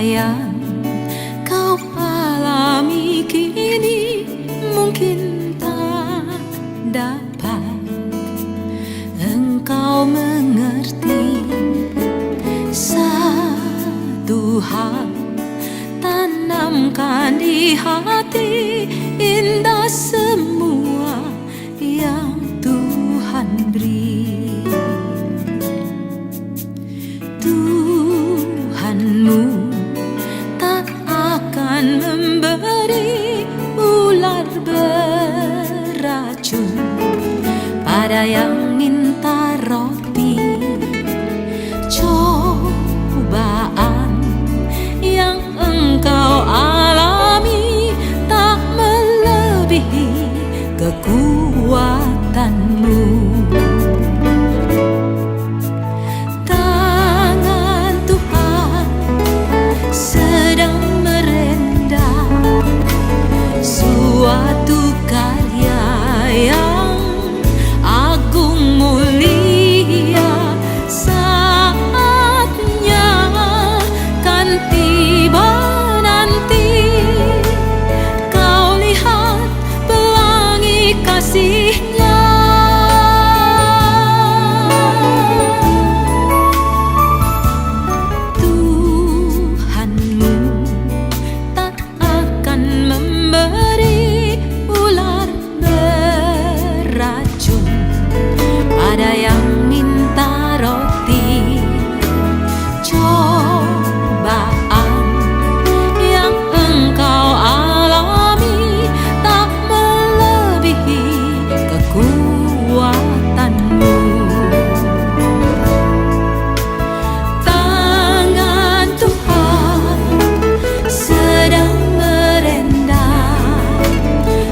yang kau alami kini mungkin tak dapat engkau mengerti. Satu hal tanamkan di hati, indah semua yang Tuhan beri. Tuhanmu tak akan memberi ular beracun pada yang minta roti. Cobaan yang engkau alami tak melebihi kekuatanmu. Tangan Tuhan sedang merendah suatu karya yang agung mulia. Saatnya kan tiba nanti, kau lihat pelangi kasih-Nya. Tuhanmu tak akan memberi ular beracun pada yang minta roti. Cobaan yang engkau alami tak melebihi kekuatanmu. Tangan Tuhan sedang merendah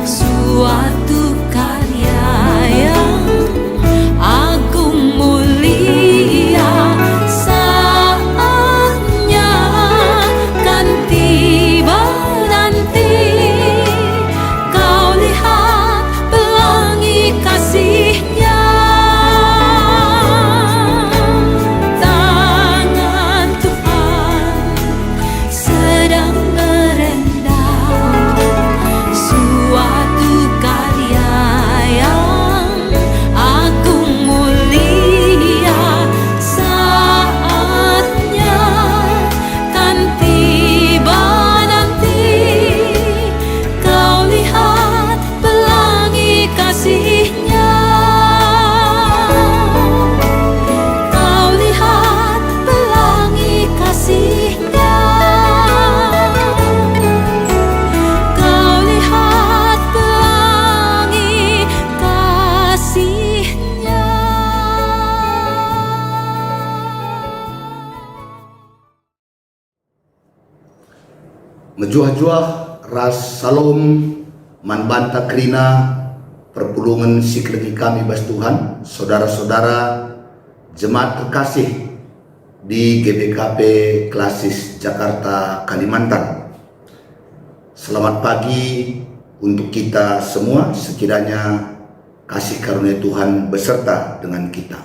suatu karya yang agung mulia. Saatnya kan tiba nanti, kau lihat pelangi kasih-Nya. Tangan Tuhan sedang merendah suatu karya yang agung mulia. Saatnya kan tiba nanti, kau lihat pelangi kasih-Nya. Kau lihat pelangi kasih-Nya. Kau lihat pelangi kasih-Nya. Mejuah-juah ras salom manbanta krina perpulungan siklegi kami bas Tuhan, saudara-saudara jemaat terkasih di GBKP Klasis Jakarta, Kalimantan. Selamat pagi untuk kita semua, sekiranya kasih karunia Tuhan beserta dengan kita.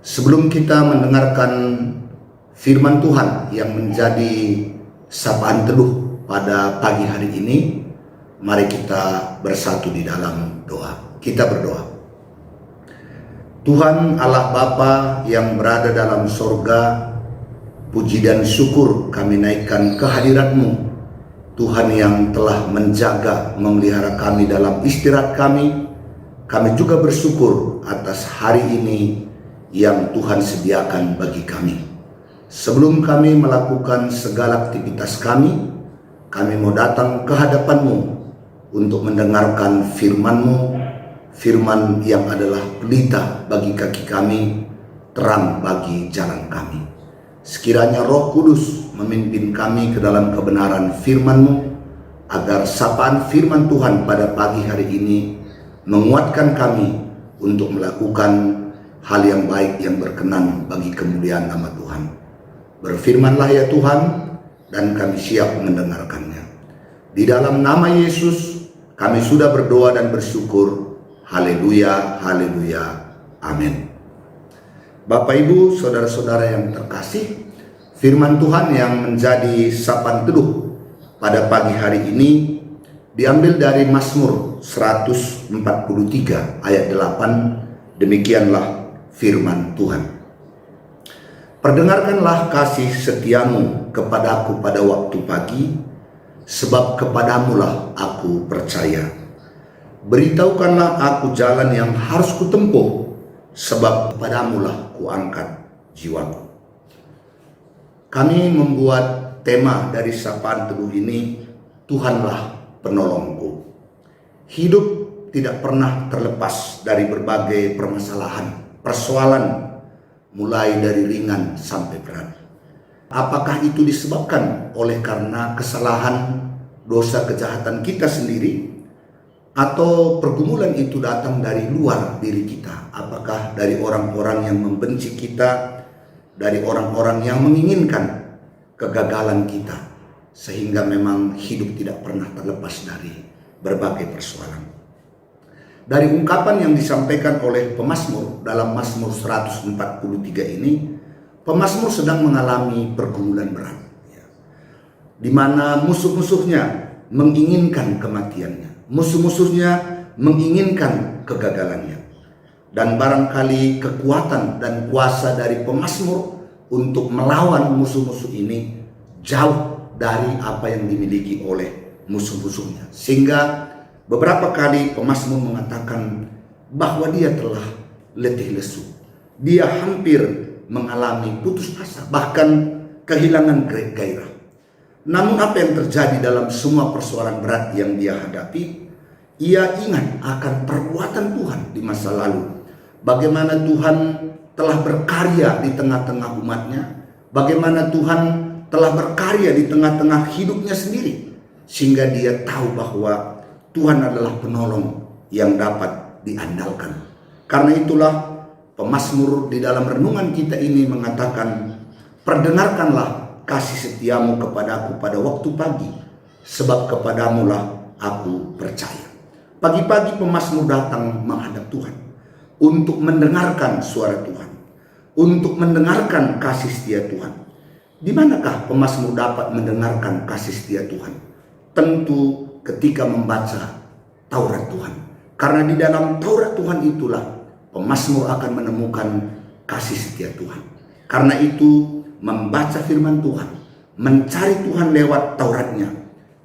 Sebelum kita mendengarkan firman Tuhan yang menjadi sapaan teduh pada pagi hari ini, mari kita bersatu di dalam doa. Kita berdoa. Tuhan Allah Bapa yang berada dalam sorga, puji dan syukur kami naikkan kehadirat-Mu, Tuhan yang telah menjaga, memelihara kami dalam istirahat kami. Kami juga bersyukur atas hari ini yang Tuhan sediakan bagi kami. Sebelum kami melakukan segala aktivitas kami mau datang ke hadapan-Mu untuk mendengarkan firman-Mu, firman yang adalah pelita bagi kaki kami, terang bagi jalan kami. Sekiranya Roh Kudus memimpin kami ke dalam kebenaran firman-Mu, agar sapaan firman Tuhan pada pagi hari ini menguatkan kami untuk melakukan hal yang baik yang berkenan bagi kemuliaan nama Tuhan. Berfirmanlah ya Tuhan, dan kami siap mendengarkannya. Di dalam nama Yesus kami sudah berdoa dan bersyukur. Haleluya, haleluya, amin. Bapak Ibu, saudara-saudara yang terkasih, Firman Tuhan yang menjadi sapaan teduh pada pagi hari ini diambil dari Mazmur 143 ayat 8. Demikianlah firman Tuhan. Perdengarkanlah kasih setiamu kepadaku pada waktu pagi, sebab kepadamulah aku percaya. Beritahukanlah aku jalan yang harus kutempuh, sebab kepadamulah kuangkat jiwaku. Kami membuat tema dari sapaan teduh ini, Tuhanlah penolongku. Hidup tidak pernah terlepas dari berbagai permasalahan, persoalan, mulai dari ringan sampai berat. Apakah itu disebabkan oleh karena kesalahan, dosa, kejahatan kita sendiri, atau pergumulan itu datang dari luar diri kita? Apakah dari orang-orang yang membenci kita, dari orang-orang yang menginginkan kegagalan kita, sehingga memang hidup tidak pernah terlepas dari berbagai persoalan? Dari ungkapan yang disampaikan oleh pemazmur dalam Mazmur 143 ini, pemazmur sedang mengalami pergumulan berat, di mana musuh-musuhnya menginginkan kematiannya, musuh-musuhnya menginginkan kegagalannya. Dan barangkali kekuatan dan kuasa dari pemazmur untuk melawan musuh-musuh ini jauh dari apa yang dimiliki oleh musuh-musuhnya, sehingga beberapa kali pemazmur mengatakan bahwa dia telah letih lesu, dia hampir mengalami putus asa, bahkan kehilangan gairah. Namun apa yang terjadi dalam semua persoalan berat yang dia hadapi, ia ingat akan perbuatan Tuhan di masa lalu. Bagaimana Tuhan telah berkarya di tengah-tengah umatnya, bagaimana Tuhan telah berkarya di tengah-tengah hidupnya sendiri, sehingga dia tahu bahwa Tuhan adalah penolong yang dapat diandalkan. Karena itulah pemazmur di dalam renungan kita ini mengatakan, perdengarkanlah kasih setiamu kepadaku pada waktu pagi, sebab kepadamulah aku percaya. Pagi-pagi pemazmur datang menghadap Tuhan untuk mendengarkan suara Tuhan, untuk mendengarkan kasih setia Tuhan. Di manakah pemazmur dapat mendengarkan kasih setia Tuhan? Tentu ketika membaca Taurat Tuhan. Karena di dalam Taurat Tuhan itulah pemazmur akan menemukan kasih setia Tuhan. Karena itu membaca firman Tuhan, mencari Tuhan lewat Tauratnya,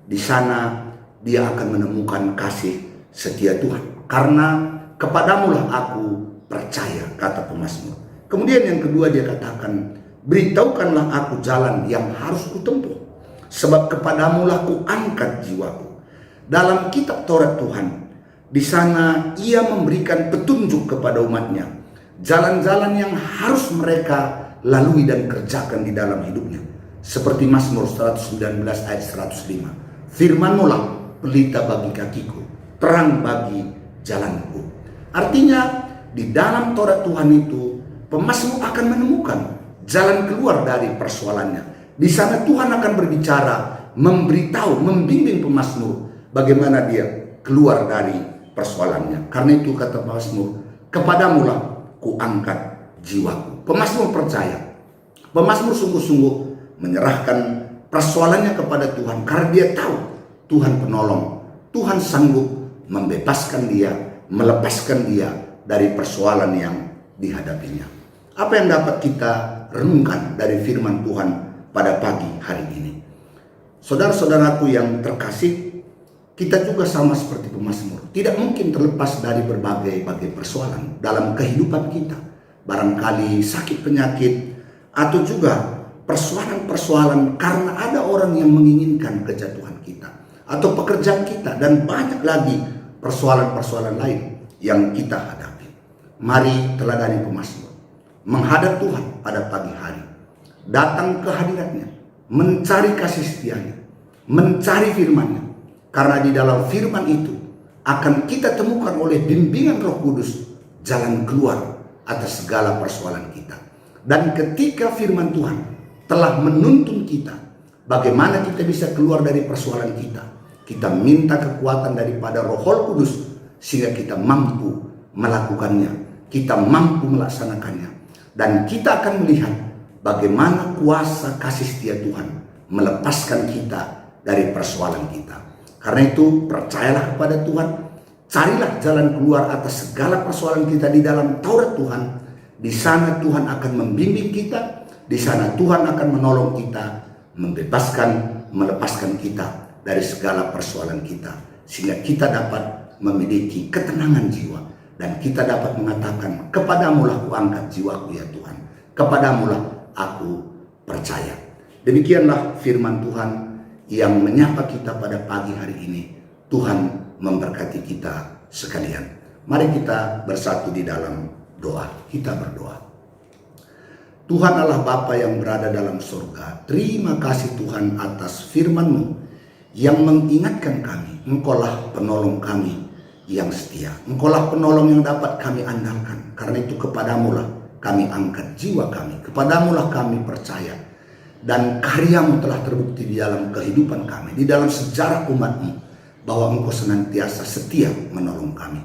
di sana dia akan menemukan kasih setia Tuhan. Karena kepadamulah aku percaya, kata pemazmur. Kemudian yang kedua dia katakan, beritahukanlah aku jalan yang harus kutempuh, sebab kepadamulah kuangkat jiwaku. Dalam kitab Taurat Tuhan, di sana ia memberikan petunjuk kepada umatnya, jalan-jalan yang harus mereka lalui dan kerjakan di dalam hidupnya. Seperti Mazmur 119 ayat 105, firman-Mulah pelita bagi kakiku, terang bagi jalanku. Artinya di dalam Taurat Tuhan itu pemazmur akan menemukan jalan keluar dari persoalannya. Di sana Tuhan akan berbicara, memberitahu, membimbing pemazmur bagaimana dia keluar dari persoalannya. Karena itu kata pemazmur, kepadamulah kuangkat jiwaku. Pemazmur percaya, pemazmur sungguh-sungguh menyerahkan persoalannya kepada Tuhan, karena dia tahu Tuhan penolong, Tuhan sanggup membebaskan dia, melepaskan dia dari persoalan yang dihadapinya. Apa yang dapat kita renungkan dari firman Tuhan pada pagi hari ini? Saudara-saudaraku yang terkasih, kita juga sama seperti pemazmur, tidak mungkin terlepas dari berbagai persoalan dalam kehidupan kita. Barangkali sakit penyakit, atau juga persoalan-persoalan karena ada orang yang menginginkan kejatuhan kita, atau pekerjaan kita, dan banyak lagi persoalan-persoalan lain yang kita hadapi. Mari teladani pemazmur, menghadap Tuhan pada pagi hari, datang ke hadiratnya, mencari kasih setianya, mencari firman-Nya. Karena di dalam firman itu akan kita temukan oleh bimbingan Roh Kudus jalan keluar atas segala persoalan kita. Dan ketika firman Tuhan telah menuntun kita bagaimana kita bisa keluar dari persoalan kita, kita minta kekuatan daripada Roh Kudus sehingga kita mampu melakukannya, kita mampu melaksanakannya, dan kita akan melihat bagaimana kuasa kasih setia Tuhan melepaskan kita dari persoalan kita. Karena itu percayalah kepada Tuhan, carilah jalan keluar atas segala persoalan kita di dalam Taurat Tuhan. Di sana Tuhan akan membimbing kita, di sana Tuhan akan menolong kita, membebaskan, melepaskan kita dari segala persoalan kita, sehingga kita dapat memiliki ketenangan jiwa dan kita dapat mengatakan, kepadamulah ku angkat jiwaku ya Tuhan, kepadamulah aku percaya. Demikianlah firman Tuhan yang menyapa kita pada pagi hari ini. Tuhan memberkati kita sekalian. Mari kita bersatu di dalam doa. Kita berdoa. Tuhan Allah Bapa yang berada dalam surga, terima kasih Tuhan atas firman-Mu yang mengingatkan kami, Engkaulah penolong kami yang setia. Engkaulah penolong yang dapat kami andalkan. Karena itu kepadamulah kami angkat jiwa kami, kepadamulah kami percaya. Dan karya-Mu telah terbukti di dalam kehidupan kami, di dalam sejarah umat-Mu, bahwa Engkau senantiasa setia menolong kami.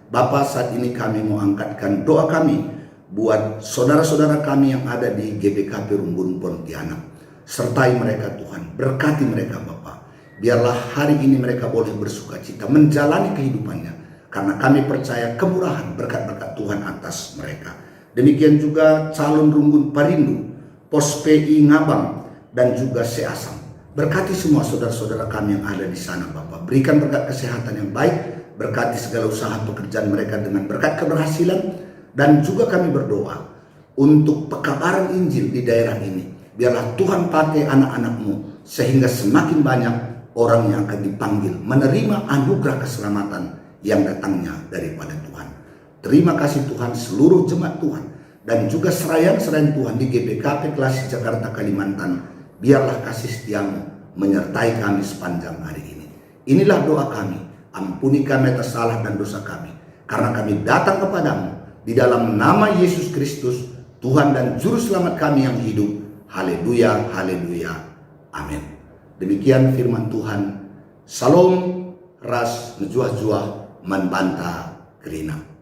Bapa, saat ini kami mau angkatkan doa kami buat saudara-saudara kami yang ada di GBKP Rumbun Pontianak. Sertai mereka Tuhan, berkati mereka Bapa. Biarlah hari ini mereka boleh bersuka cita menjalani kehidupannya, karena kami percaya kemurahan berkat-berkat Tuhan atas mereka. Demikian juga calon Rumbun Parindu, Pos PI Ngabang, dan juga Seasam. Berkati semua saudara-saudara kami yang ada di sana Bapa. Berikan berkat kesehatan yang baik, berkati segala usaha pekerjaan mereka dengan berkat keberhasilan. Dan juga kami berdoa untuk pekabaran Injil di daerah ini. Biarlah Tuhan pakai anak-anak-Mu sehingga semakin banyak orang yang akan dipanggil menerima anugerah keselamatan yang datangnya daripada Tuhan. Terima kasih Tuhan seluruh jemaat Tuhan dan juga serayan-serayan Tuhan di GBKP Klasik Jakarta Kalimantan. Biarlah kasih setia-Mu menyertai kami sepanjang hari ini. Inilah doa kami. Ampuni kami atas salah dan dosa kami, karena kami datang kepadamu di dalam nama Yesus Kristus, Tuhan dan Juru Selamat kami yang hidup. Haleluya, haleluya, amin. Demikian firman Tuhan. Salam, ras, menjuah-juah, manbanta, kerina.